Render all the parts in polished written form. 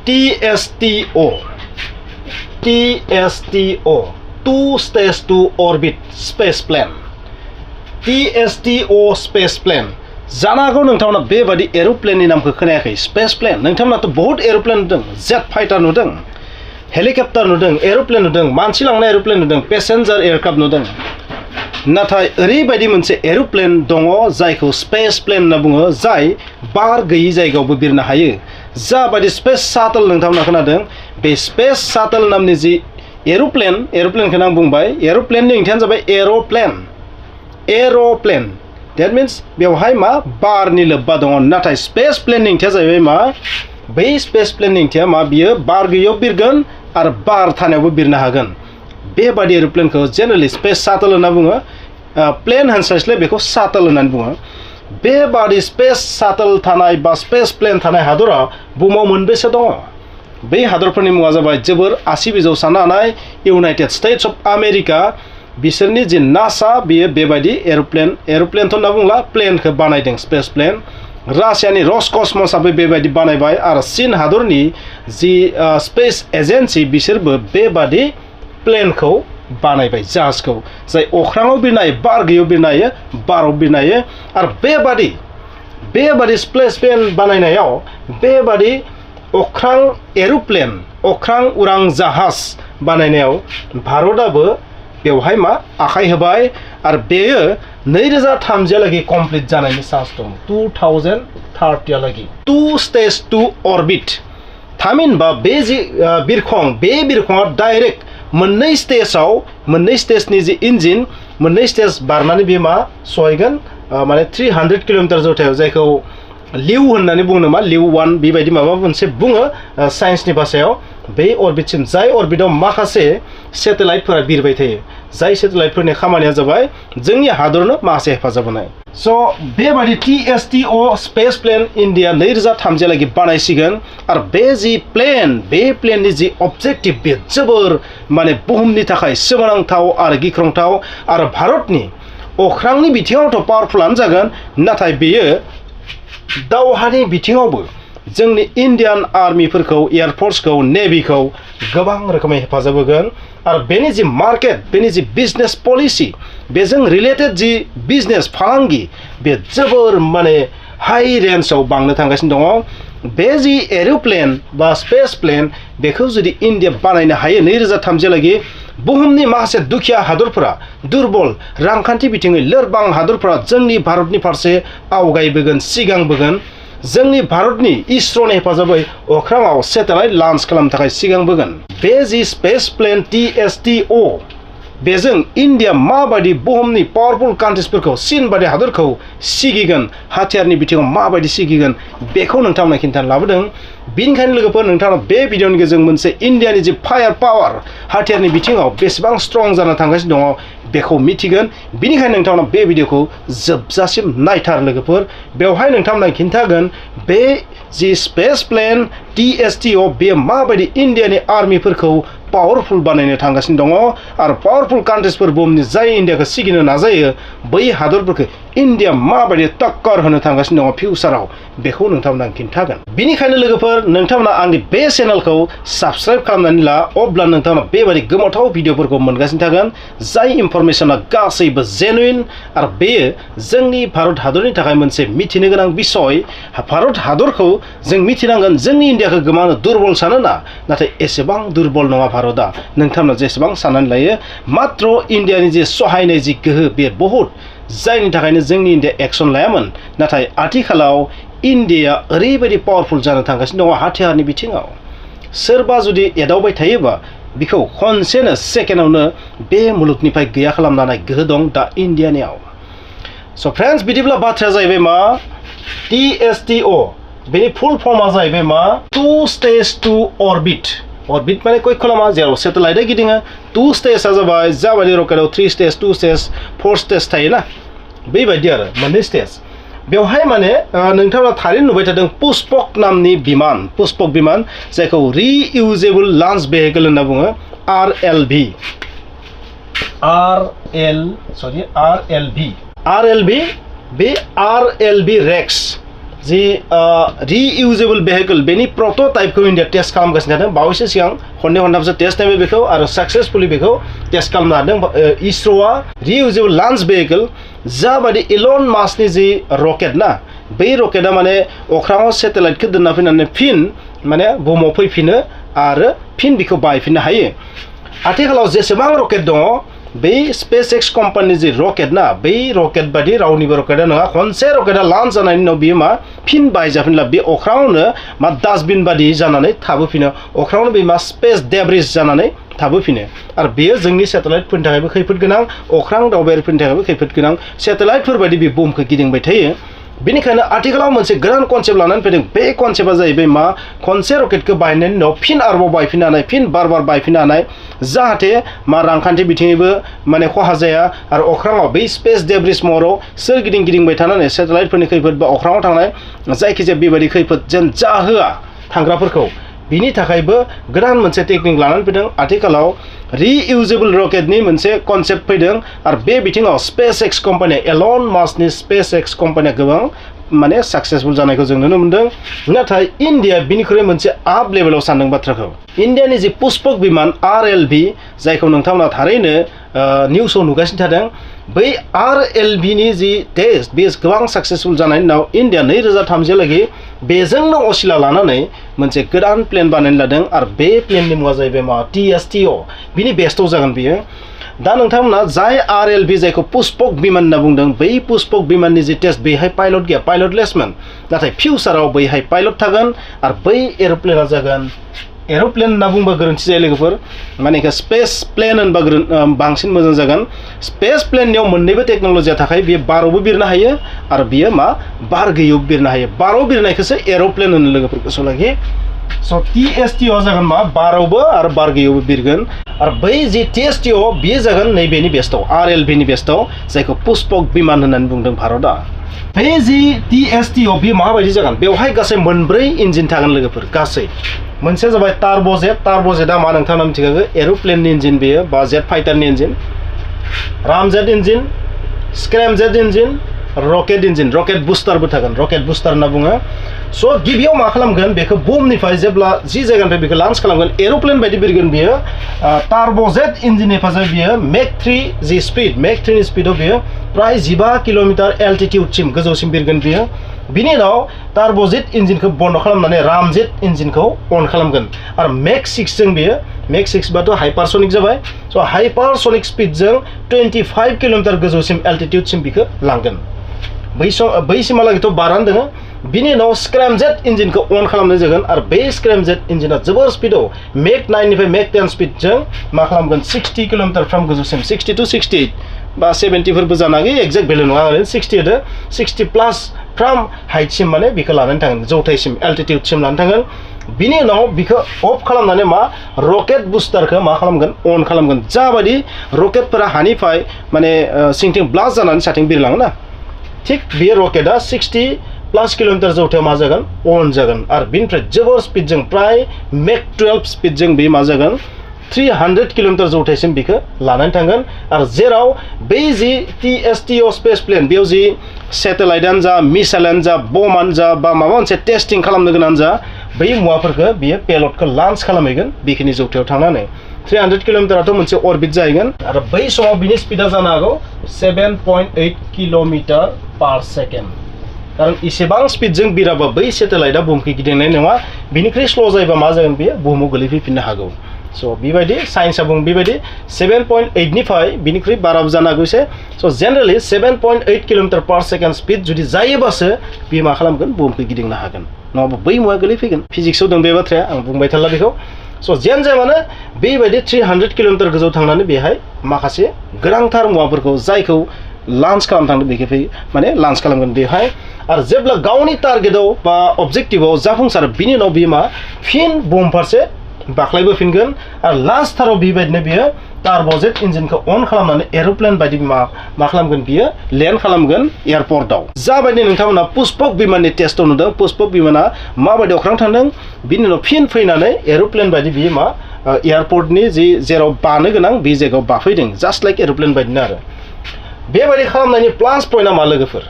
TSTO 2 stage to orbit space plane TSTO space plane जानो हागौ नोंथांमोना बेबादि एरोप्लेननि नामखौ खोनायाखै स्पेस प्लेन नोंथांमोनाथ' बहुत एरोप्लेन नुदों जेट फाइटार नुदों हेलिकप्टार नुदों एरोप्लेन नुदों मानसि लांनाय एरोप्लेन नुदों पेसेन्जार एयारक्राफ्ट नुदों नाथाय ओरैबायदि मोनसे एरोप्लेन दङ जायखौ स्पेस प्लेन होनना बुङो जाय बार गैयै जायगायावबो बिरनो हायो जाबायदि स्पेस शाटल नोंथांमोना खोनादों बे स्पेस शाटल नामनि जि एरोप्लेनखौ आं बुंबाय एरोप्लेननि ओंथियानो जाबाय एरोप्लेन That means बेवहाय मा बारनि लोब्बा दङ नाथाय स्पेस प्लेननि ओंथिया जाहैबाय मा बै स्पेस प्लेननि ओंथिया मा बियो बार गैयैयाव बिरगोन आरो बार थानायावबो बिरनो हागोन बेबादि एरोप्लेनखौ जेनेरेलि स्पेस शाटल होनना बुङो प्लेन होनस्लायस्लाय बेखौ शाटल होननानै बुङो बेबादि स्पेस शाटल थानाय बा स्पेस प्लेन थानाय हादरा बुहुमाव मोनबेसे दङ बै हादरफोरनि मुङा जाबाय जोबोर आसि बिजौ साननो हानाय इउनाइटेड स्टेट्स अफ आमेरिका बिसोरनि जि नासा बियो बेबायदि एरोप्लेनथ' होनना बुंला प्लेनखौ बानायदों स्पेस प्लेन रासियानि रसकसमसआबो बेबायदि बानायबाय आरो चीन हादरनि जि स्पेस एजेन्सि बिसोरबो बेबादि प्लेनखौ बानायबाय जाहाजखौ जाय अख्राङाव बिरनो हायो बार गैयैयाव बिरनो हायो बाराव बिरनो हायो आरो बेबादि स्पेस प्लेन बानायनायाव बेबादि अख्रां एरोप्लेन अख्रां उरां जाहाज बानायनायाव भारतआबो बेवहाय मा आखाइ होबाय आरो बेयो 2030 लागि कमप्लिट जानायनि चान्स दं 2030 लागि 2 स्टेज टु ऑर्बिट थामहिनबा बे जि बिरखङा डाइरेक्ट मोननै स्टेजनि जि इन्जिन मोननै स्टेज बारनानै बे मा सहैगोन माने 300 किलोमिटार जौथायाव जायखौ लिउ होननानै बुङो नामा लिउ 1 बेबायदि माबा मोनसे बुङो साइन्सनि भाषायाव बे अरबिटसिम जाय अरबिटआव माखासे सेटेलाइटफोरा बिरबाय थायो जाय सेटेलाइटफोरनि खामानिया जाबाय जोंनि हादरनो माखासे हेफाजाब होनाय स' बेबादि TSTO स्पेस प्लेन इन्डिया 2030 लागि बानायसिगोन आरो बे प्लेननि जि अबजेक्टिभ बे जोबोर माने बुहुमनि थाखाय सोमोनांथाव आरो गिख्रंथाव आरो भारतनि अख्रांनि बिथिङावथ' पावारफुलानो जागोन नाथाय बेयो दावहानि बिथिङावबो जोंनि इन्डियान आर्मिफोरखौ एयारफोर्सखौ नेभिखौ गोबां रोखोमै हेफाजाब होगोन आरो बेनि जि मार्केट बेनि जि बिजनेस पलिसि बेजों रिलेटेड जि बिजनेस फालांगि बे जोबोर माने हाई रेन्जआव बांनो थांगासिनो दङ बे जि एरोप्लेन बा स्पेस प्लेन बेखौ जुदि इन्डिया बानायनो हायो 2030 लागि बुहुमनि माखासे दुखिया हादरफोरा दुर्बल रांखान्थि बिथिङै लोरबां हादरफोरा जोंनि भारतनि फारसे आवगायबोगोन सिगांबोगोन जोंनि भारतनि इसरोनि हेफाजाबै अख्राङाव सेटेलाइट लॉन्च खालामनो थाखाय सिगांबोगोन बे जि स्पेस प्लेन TSTO बेजों इन्डिया माबायदि बुहुमनि पावरफुल कान्ट्रिसफोरखौ चीन बायदि हादरखौ सिगिगोन हाथियारनि बिथिङाव माबायदि सिगिगोन बेखौ नोंथांमोना खिन्थानो लाबोदों बेनिखायनो लोगोफोर नोंथाङा बे भिडिअनि गेजेरजों मोनसे इन्डियानि जि फायार पावार हाथियारनि बिथिङाव बेसेबां स्ट्रं जाना थांगासिनो दङ बेखौ मिथिगोन बेनिखायनो नोंथांमोना बे भिडिअखौ जोबजासिम नायथार लोगोफोर बेवहाय नोंथांमोना खिन्थागोन बे जि स्पेस प्लेन TSTO बे माबायदि इन्डियानि आर्मिफोरखौ पावरफुल बानायनो थांगासिनो दङ आरो पावरफुल कान्ट्रिसफोर बुहुमनि जाय इन्डियाखौ सिगिनो नाजायो बै हादरफोरखौ इन्डिया माबायदि टक्कर होनो थांगासिनो दङ फिउचाराव बेखौ नोंथांमोना खिन्थागोन बेनिखायनो लोगोफोर नोंथांमोना आंनि बे चेनेलखौ साबस्क्राइब खालामनानै ला अब्ला नोंथांमोना बेबायदि गोमोथाव भिडिअफोरखौ मोनगासिनो थागोन जाय इनफरमेशना गासैबो जेनुइन आरो बेयो जोंनि भारत हादरनि थाखाय मोनसे मिथिनो गोनां बिषय भारत हादरखौ जों मिथिनांगोन जोंनि इन्डियाखौ गोबां दुर्बल सानो ना नाथाय एसेबां दुर्बल नङा भारतआ नोंथांमोना जेसेबां साननानै लायो मात्र इन्डियानि जे सहायनाय जि गोहो बे बहुत जायनि थाखायनो जोंनि इन्डिया एक्सन लायामोन नाथाय आथिखालाव इन्डिया ओरैबायदि पावरफुल जानो थांगासिनो दङ हाथियारनि बिथिङाव सोरबा जुदि एदावबाय थायोबा बिखौ खनसेनो सेकेन्डआवनो बे मुलुगनिफ्राय गैया खालामनो हानाय गोहो दं दा इन्डियानियाव स' फ्रेन्ड्स बिदिब्ला बाथ्राया जाहैबाय मा TSTO बेनि फुल फर्मा जाहैबाय मा 2 स्टेज टु ऑर्बिट माने कय खालामा जेराव सेटेलाइटआ गिदिङो 2 स्टेजआ जाबाय जाबायदि रकेटआव 3 स्टेज 2 स्टेज 4 स्टेज थायोना बेबायदि आरो मोननै स्टेज बेवहाय माने नोंथाङा थारैनो नुबाय थादों पुष्पक नामनि पुष्पक बिमान जायखौ रियुजेबल लॉन्च भेहिकल होनना बुङो RLV बे RLV रेक्स जि रिइउजेबल भेहिकल बेनि प्रोटोटाइपखौ इन्डिया टेस्ट खालामगासिनो थादों बावैसो सिगां खननै खनथामसो टेस्ट टाइम बेखौ आरो सक्सेसफुली बेखौ टेस्ट खालामनो हादों इसरोआ रिइउजेबल लॉन्च भेहिकल जाबादि इलन मास्कनि जि रकेट ना बै रकेटआ माने अख्राङाव सेटेलाइटखौ दोनना फैनानै फिन माने बुहुमाव फैफिनो आरो फिन बेखौ बाहायफिननो हायो आथिखालाव जेसेबां रकेट दङ बै SpaceX कम्पानि जि रकेट ना बै रकेट बादि रावनिबो रकेटआ नङा खनसे रकेटआ लॉन्च जानायनि उनाव बियो मा फिन बाहायजाफिनला बे अख्राङावनो मा डास्टबिन बादि जानानै थाबोफिनो अख्राङावनो बे मा स्पेस डेब्रिस जानानै थाबोफिनो आरो बेयो जोंनि सेटेलाइटफोरनि थाखायबो खैफोद गोनां अख्रां दावबायारिफोरनि थाखायबो खैफोद गोनां सेटेलाइटफोर बायदि बे बुहुमखौ गिदिंबाय थायो बेनिखायनो आथिखालाव मोनसे गोदान कनसेप्ट लानानै फैदों बे कनसेप्टआ जाहैबाय मा खनसे रकेटखौ बाहायनायनि उनाव फिन आरोबाव बाहायफिननो हानाय फिन बार बाहायफिननो हानाय जाहाथे मा रांखान्थि बिथिङैबो माने खहा जाया आरो अख्राङाव बै स्पेस डेब्रिस महराव सोरगिदिं गिदिंबाय थानानै सेटेलाइटफोरनि खैफोद बा अख्राङाव थांनाय जायखिजाया बेबायदि खैफोद जेन जाहोआ थांग्राफोरखौ बिनि थाखायबो गोदान मोनसे टेकनिक लानानै फैदों आथिखालाव रिइउजेबल रकेटनि मोनसे कनसेप्ट फैदों आरो बे बिथिङाव SpaceX कम्पानिया एलन मास्कनि SpaceX कम्पानिया गोबां माने सक्सेसफुल जानायखौ जों नुनो मोनदों नाथाय इन्डिया बिनिख्रुइ मोनसे आप लेभेलाव सानदों बाथ्राखौ इन्डियानि जि पुष्पक बिमान RLV जायखौ नोंथांमोना थारैनो निउसाव नुगासिनो थादों बै RLVनि जि टेस्ट बे गोबां सक्सेसफुल जानायनि उनाव इन्डिया 2030 लागि बेजोंनो असिला लानानै मोनसे गोदान प्लेन बानायनो लादों आरो बे प्लेननि मुङा जाहैबाय मा Tsto बिनि बेस्टआव जागोन बियो दा नोंथांमोना जाय RLV जायखौ पुष्पक बिमान होनना बुंदों बै पुष्पक बिमाननि जि टेस्ट बेहाय पाइलट गैया पाइलटलेसमोन नाथाय फिउचाराव बैहाय पाइलट थागोन आरो बै एर'प्लेनआ जागोन एर'प्लेन होनना बुंबा गोरोन्थि जायो लोगोफोर माने स्पेस प्लेन होनबा बांसिन मोजां जागोन स्पेस प्लेननियाव मोननैबो टेक्न'लजिया थाखाय बेयो बारावबो बिरनो हायो आरो बियो मा बार गैयैयाव बिरनो हायो बाराव बिरनायखौसो एर'प्लेन होनो लोगोफोर गोसोआव लाखि स' Tsto जागोन मा बारावबो आरो बार गैयैयावबो बिरगोन आरो बै जि Tsto बेयो जागोन नैबेनि बेस्टआव RLVनि बेस्टआव जायखौ पुष्पक बिमान होननानै बुंदों भारतआ बे जि Tsto बेयो माबायदि जागोन बेवहाय गासै मोनब्रै इन्जिन थागोन लोगोफोर गासै मोनसेया जाबाय टार्बोजेटआ मा नोंथाङा मिथिखागौ एर'प्लेननि इन्जिन बेयो बा जेट फाइटारनि engine ramjet engine scramjet engine rocket बुस्टारबो थागोन रकेट बुस्टार होनना बुङो स' गिबियाव मा खालामगोन बेखौ बुहुमनिफ्राय जेब्ला जि जायगानिफ्राय बेखौ लॉन्च खालामगोन एर'प्लेन बायदि बिरगोन बियो टार्बोजेट इन्जिननि हेफाजाबै बियो मेक 3 जि स्पीड मेक 3 नि स्पीडआव बियो प्राय 15 किल'मिटार एल्टिट्युडसिम गोजौसिम बिरगोन बियो बिनि उनाव टार्बोजेट इन्जिनखौ बन्द खालामनानै रामजेट इन्जिनखौ अन खालामगोन आरो मेक 6 जों बियो मेक 6 बाथ' हाइपारसनिक जाबाय स' हाइपारसनिक स्पीडजों 25 किल'मिटार गोजौसिम एल्टिट्युडसिम बिखौ लांगोन बैसिमहालागैथ' बारानो दङ बिनि उनाव स्क्रैमजेट इन्जिनखौ अन खालामनाय जागोन आरो बे स्क्रैमजेट इन्जिना जोबोर स्पीडआव मेक 9 निफ्राय मेक 10 स्पीडजों मा खालामगोन 60 किल'मिटार फ्राम गोजौसिम 60 to 68 बा 70 फोरबो जानो हागौ एक्जेक्ट भेलु नङा ओरैनो 60 होदो 60 प्लास फ्राम हाइटसिम माने बेखौ लानानै थांगोन जौथायसिम एल्टिट्युडसिम लानानै थांगोन बिनि उनाव बिखौ अफ खालामनानै मा रकेट बुस्टारखौ मा खालामगोन अन खालामगोन जाबादि रकेटफोरा हानिफ्राय माने सिंथिं ब्लास्ट जानानै साथिं बिरलाङो ना थिक बे रकेटआ 60 प्लस किल'मिटार जौथायाव मा जागोन अन जागोन आरो बिनिफ्राय जोबोर स्पीडजों प्राय मेक 12 स्पीडजों बे मा जागोन 300 किल'मिटार जौथायसिम बेखौ लानानै थांगोन आरो जेराव बै जि Tsto स्पेस प्लेन बेयाव जि सेटेलाइटआनो जा मिसाइलानो जा बमानो जा बा माबा मोनसे टेस्टिं खालामनो गोनां जा बै मुवाफोरखौ बियो पेलटखौ लॉन्च खालामहैगोन बेखिनि जौथायाव थांनानै 300 किल'मिटाराथ' मोनसे अरबिट जाहैगोन आरो बै समाव बिनि स्पीडा जानो हागौ 7.8 किल'मिटार पर सेकेन्ड कारण इसेबां स्पीडजों बिराबा बै सेटेलाइटआ बुहुमखौ गिदिंनाय नङा बिनिख्रुइ स्ल' जायोबा मा जागोन बेयो बुहुमाव गोलैफैफिननो हागौ स' बेबायदि साइन्सआ बुङो बेबायदि 7.8 निफ्राय बिनिख्रुइ बाराबो जानो हागौ एसे स' generally 7.8 kilometre per second speed जुदि जायोबासो बियो मा खालामगोन बुहुमखौ गिदिंनो हागोन नङाबा बै मुवा गोलैफैगोन फिजिक्सआव दं बे बाथ्राया आं बुंबाय थाला बेखौ स' जेन जाय माने बेबायदि 300 किल'मिटार गोजौ थांनानै बेहाय माखासे गोनांथार मुवाफोरखौ जायखौ लॉन्च खालामनो थांदों बेखौ माने लॉन्च खालामगोन बेहाय आरो जेब्ला गावनि टारगेटआव बा अबजेक्टिभआव जाफुंसार बिनि उनाव बियो मा फिन बुहुम फारसे बाख्लायबोफिनगोन आरो लास्टथाराव बेबायदिनो बियो टार्बोजेट इन्जिनखौ अन खालामनानै एर'प्लेन बायदि मा खालामगोन बियो लेन्ड खालामगोन एयारपर्टआव जाबायदि नोंथांमोना पुष्पक बिमाननि टेस्टआव नुदों पुष्पक बिमाना माबायदि अख्रां थांदों बिनि उनाव फिन फैनानै एर'प्लेन बायदि बियो मा एयारपर्टनि जेराव बानो गोनां बे जायगायाव बाफैदों जास्ट लाइक एर'प्लेन बायदिनो आरो बेबायदि खालामनायनि प्लास पइन्टआ मा लोगोफोर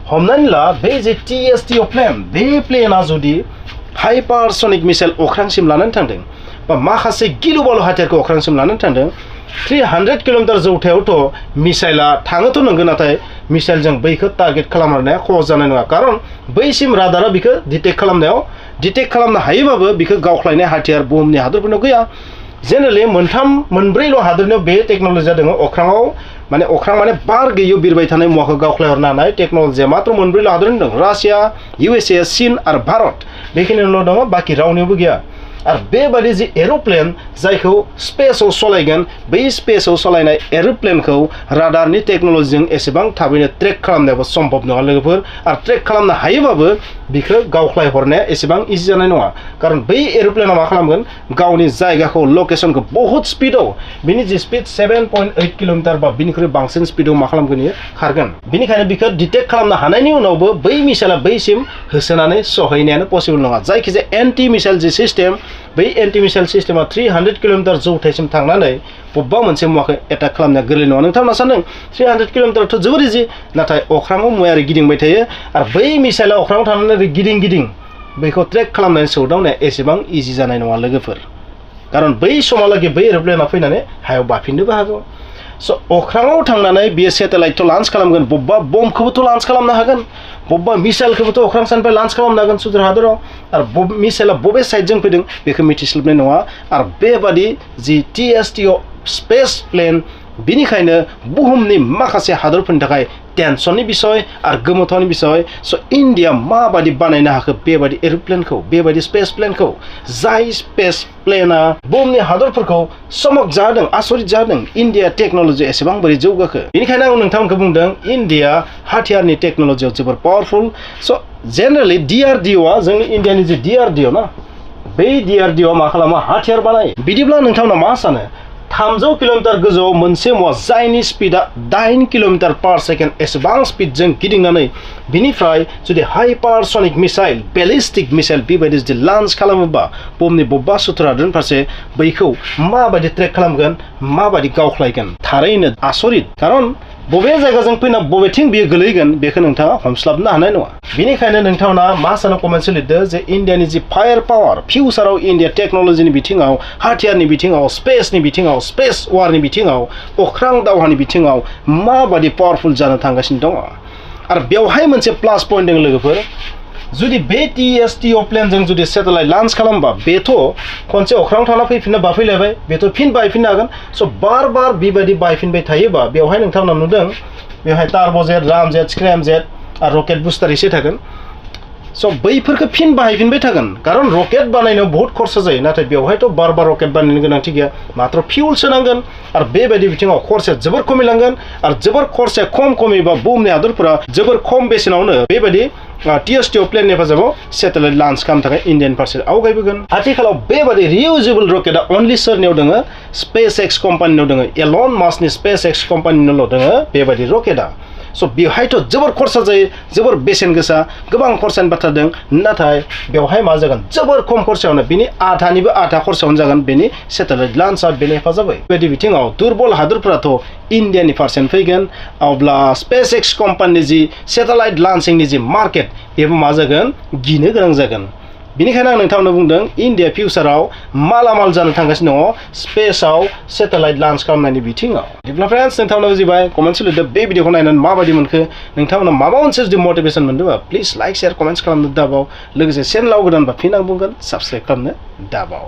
हमनानै ला बे जे Tsto प्लेन बे प्लेना जुदि हाइपारसनिक मिसाइल अख्रांसिम लानानै थांदों बा माखासे गिलु-बालु हाथियारखौ अख्रांसिम लानानै थांदों 300 किलोमिटार जौथायावथ' मिसाइला थाङोथ' नंगौ नाथाय मिसाइलजों बैखौ टारगेट खालामनाया खहस जानाय नङा खारन बैसिम राडारा बिखौ डिटेक्ट खालामनो हायोबाबो बिखौ गावख्लायनाय हाथियार बुहुमनि हादरफोरनाव गैया जेनेरेलि मोनब्रैल' हादरनियाव बे टेक्न'लजिया दङ अख्राङाव अख्रां माने बार गैयियाव बिरबाय थानाय मुवाखौ गावख्लायहरनो हानाय टेक्न'लजिया मात्र मोनब्रैल' हादरनि दं रासिया USA चीन आरो भारत बेखिनिल' दङ बाखि रावनियावबो गैया आरो बेबादि जे एर'प्लेन जायखौ स्पेसआव सलायगोन बै स्पेसआव सलायनाय एर'प्लेनखौ राडारनि टेक्न'लजिजों एसेबां थाबैनो ट्रेक खालामनायाबो सम्भब नङा लोगोफोर आरो ट्रेक खालामनो हायोबाबो बिखौ गावख्लायहरनाया एसेबां इजि जानाय नङा खारन बै एर'प्लेना मा खालामगोन गावनि जायगाखौ लकेसनखौ बहुत स्पिडआव बिनि जि स्पिड 7.8 किलोमिटार बा बिनिख्रुइ बांसिन स्पिडआव मा खालामगोन इयो खारगोन बिनिखायनो बिखौ डिटेक्ट खालामनो हानायनि उनावबो बै मिसाइला बैसिम होसोनानै सहैनायानो पसिबल नङा जायखिजाया एन्टि मिसाइल जि सिस्टेम बै एन्टि मिसाइल सिस्टेमा 300 किलोमिटार जौथायसिम थांनानै बबेबा मोनसे मुवाखौ एटाक खालामनाया गोरलै नङा नोंथाङा मा सानदों 300 किलोमिटारथ' जोबोर इजि नाथाय अख्राङाव मुवाया गिदिंबाय थायो आरो बै मिसाइला अख्राङाव थानानै गिदिं बैखौ ट्रेक खालामनानै सौदावनाया एसेबां इजि जानाय नङा लोगोफोर खारन बै समालागै बै एर'प्लेना फैनानै हायाव बाफिननोबो हागौ स' अख्राङाव थांनानै बियो सेटेलाइटथ' लन्च खालामगोन बबेबा बम्बखौबोथ' लन्च खालामनो हागोन बबेबा मिसाइलखौबोथ' अख्रांसानिफ्राय लन्च खालामनो हागोन सुदूर हादराव आरो मिसाइला बबे साइडजों फैदों बेखौ मिथिस्लाबनाय नङा आरो बेबादि जि Tsto स्पेस प्लेन बिनिखायनो बुहुमनि माखासे हादरफोरनि थाखाय टेनसननि बिषय आरो गोमोथावनि बिषय स' इन्डिया माबादि बानायनो हाखो बेबादि एर'प्लेनखौ बेबादि स्पेस प्लेनखौ जाय स्पेस प्लेना बुहुमनि हादरफोरखौ समक जादों आसरित जादों इन्डिया टेक्न'लजि एसेबां बोरै जौगाखो बेनिखायनो आं नोंथांमोनखौ बुंदों इन्डिया हाथियारनि टेक्न'लजियाव जोबोर पावारफुल स' जेनेरेलि DRDOआ जोंनि इन्डियानि जि DRDO ना बै DRDOआ मा खालामो हाथियार बानायो बिदिब्ला नोंथांमोना मा सानो 300 किलोमिटार गोजौआव मोनसे मुवा जायनि स्पिडा 8 किलोमिटार पर सेकेन्ड एसेबां स्पिडजों गिदिंनानै बिनिफ्राय जुदि हाइपारसनिक मिसाइल बेलिस्टिक मिसाइल बेबायदि जुदि लन्च खालामोबा बुहुमनि बबेबा सुथुर हादरनि फारसे बैखौ माबायदि ट्रेक खालामगोन माबायदि गावख्लायगोन थारैनो आसरित खारन बबे जायगाजों फैना बबेथिं बियो गोलैगोन बेखौ नोंथाङा हमस्लाबनो हानाय नङा बेनिखायनो नोंथांमोना मा सानो कमेन्टआव लिरदो जे इन्डियानि जि फायार पावार फिउचाराव इन्डिया टेक्न'लजिनि बिथिङाव हाथियारनि बिथिङाव स्पेसनि बिथिङाव स्पेस वारनि बिथिङाव अख्रां दावहानि बिथिङाव माबादि पावारफुल जानो थांगासिनो दङ आरो बेवहाय मोनसे प्लास पइन्ट दङ लोगोफोर जुदि बे Tsto प्लेनजों जुदि सेटेलाइट लन्च खालामबा बेथ' खनसे अख्राङाव थांना फैफिनना बाफैलायबाय बेथ' फिन बायफिननो हागोन स' बार बेबायदि बायफिनबाय थायोबा बेवहाय नोंथांमोना नुदों बेवहाय टार्ब'जेट रामजेट स्क्रैमजेट आरो रकेट बुस्टार एसे थागोन स' बैफोरखौ फिन बाहायफिनबाय थागोन खारन रकेट बानायनायाव बहुत खरसा जायो नाथाय बेवहायथ' बार रकेट बानायनो गोनांथि गैया मात्र फिउल सोनांगोन आरो बेबायदि बिथिङाव खरसाया जोबोर खमिलांगोन आरो जोबोर खरसाया खमैबा बुहुमनि हादरफोरा जोबोर खम बेसेनावनो बेबायदि Tsto प्लेननि हेफाजाबाव सेटेलाइट लन्च खालामनो थाखाय इन्डियान फारसे आवगायबोगोन आथिखालाव बेबादि रिउजेबल रकेटआ अनलि सोरनियाव दङ SpaceX कम्पानिनाव दङ एलन मास्कनि SpaceX कम्पानिनावल' दङ बेबायदि रकेटआ स' बेवहायथ' जोबोर खरसा जायो जोबोर बेसेन गोसा गोबां खरसानि बाथ्रा दं नाथाय बेवहाय मा जागोन जोबोर खम खरसायावनो बिनि आधानिबो आधा खरसायावनो जागोन बेनि सेटेलाइट लन्चआ बेनि हेफाजाबै बेबायदि बिथिङाव दुर्बल हादरफोराथ' इन्डियानि फारसेनो फैगोन अब्ला SpaceX कम्पानिनि जि सेटेलाइट लन्चिंनि जि मार्केट बेबो मा जागोन गिनो गोनां जागोन बेनिखायनो आं नोंथांनो बुंदों इन्डिया फिउचाराव मालामाल जानो थांगासिनो दङ स्पेसआव सेटेलाइट लन्च खालामनायनि बिथिङाव बिदिब्ला फ्रेन्ड्स नोंथांमोना बुजिबाय कमेन्ट्स लिरदो बे भिडिअखौ नायनानै माबायदि मोनखो नोंथांमोना माबा मोनसे जुदि मटिभेसन मोनदोंबा प्लिज लाइक शेयार कमेन्ट्स खालामनो दाबाव लोगोसे चेनेलाव गोदानबा फिन आं बुंगोन साबस्क्राइब खालामनो दाबाव